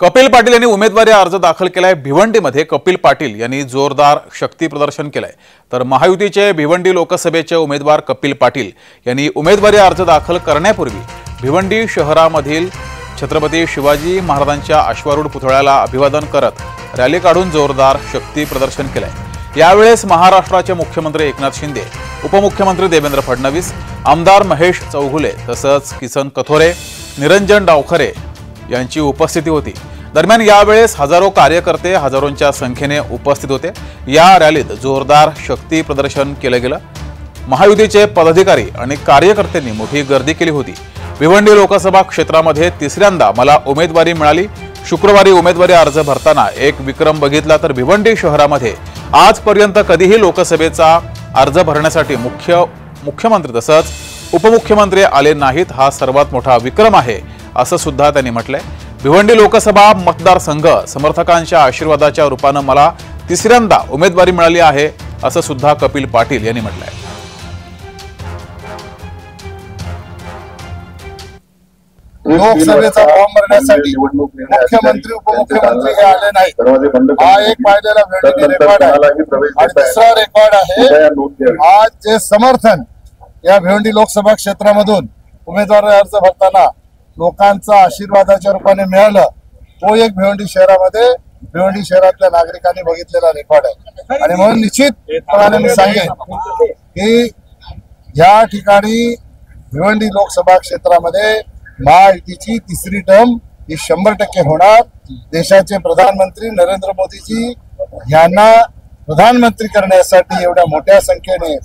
कपिल पाटील यांनी उमेदवारी अर्ज दाखल केलाय। भिवंडीमध्ये कपिल पाटील यांनी जोरदार शक्ती प्रदर्शन केलंय। तर महायुतीचे भिवंडी लोकसभेचे उमेदवार कपिल पाटील यांनी उमेदवारी अर्ज दाखल करण्यापूर्वी भिवंडी शहरामधील छत्रपती शिवाजी महाराजांच्या अश्वारूढ पुतळ्याला अभिवादन करत रॅली काढून जोरदार शक्ती प्रदर्शन केलंय। यावेळेस महाराष्ट्राचे मुख्यमंत्री एकनाथ शिंदे, उपमुख्यमंत्री देवेंद्र फडणवीस, आमदार महेश चौगुले तसंच किसन कथोरे, निरंजन डावखरे यांची उपस्थिती होती। दरम्यान यावेळेस हजारो कार्यकर्ते हजारोंच्या संख्येने उपस्थित होते। या रॅलीत जोरदार शक्ती प्रदर्शन केलं गेलं। महायुतीचे पदाधिकारी आणि कार्यकर्त्यांनी मोठी गर्दी केली होती। भिवंडी लोकसभा क्षेत्रामध्ये तिसऱ्यांदा मला उमेदवारी मिळाली। शुक्रवारी उमेदवारी अर्ज भरताना एक विक्रम बघितला तर भिवंडी शहरामध्ये आजपर्यंत कधीही लोकसभेचा अर्ज भरण्यासाठी मुख्यमंत्री तसंच उपमुख्यमंत्री आले नाहीत। हा सर्वात मोठा विक्रम आहे असं सुद्धा त्यांनी म्हटलंय। भिवंडी लोकसभा मतदारसंघ समर्थकांच्या आशीर्वादाच्या रूपाने मला तिसऱ्यांदा उमेदवारी मिळाली आहे असं सुद्धा कपिल पाटील यांनी म्हटलंय। लोकसभेचा फॉर्म भरण्यासाठी मुख्यमंत्री उपमुख्यमंत्री हे आले नाहीत। हा एक पाहिलेला रेकॉर्ड आहे आणि दुसरा रेकॉर्ड आहे आज जे समर्थन या भिवंडी लोकसभा क्षेत्रामधून उमेदवारी अर्ज भरताना लोकांचा आशीर्वादाच्या रूपाने मिळालं, तो एक भिवंडी शहरातल्या नागरिकांनी बघितलेला रेकॉर्ड आहे। आणि म्हणून निश्चितपणाने मी सांगेन की या ठिकाणी भिवंडी लोकसभा क्षेत्रामध्ये महायुतीची तिसरी टर्म ही 100% होणार। देशाचे प्रधानमंत्री नरेंद्र मोदीजी यांना प्रधानमंत्री करण्यासाठी एवढ्या मोठ्या संख्येने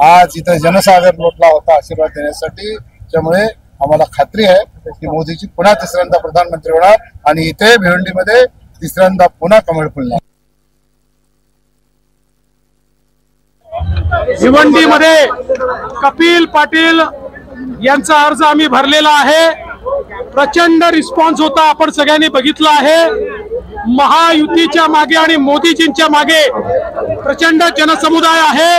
आज इथे जनसागर लोटला होता आशीर्वाद देण्यासाठी। त्यामुळे आम्हाला खात्री आहे की मोदीजी पुन्हा तिसऱ्यांदा प्रधानमंत्री होणार आणि इथे भिवंडीमध्ये तिसऱ्यांदा पुन्हा कमळ फुलणार। भिवंडीमध्ये कपिल पाटील यांचा अर्ज आम्ही भरलेला आहे। प्रचंड रिस्पॉन्स होता, आपण सगळ्यांनी बघितलं आहे। महायुतीच्या मागे आणि मोदीजींच्या मागे प्रचंड जनसमुदाय आहे।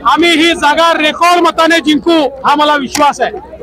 आम्ही ही जागा रेकॉर्ड मताने जिंकू हा मला विश्वास आहे।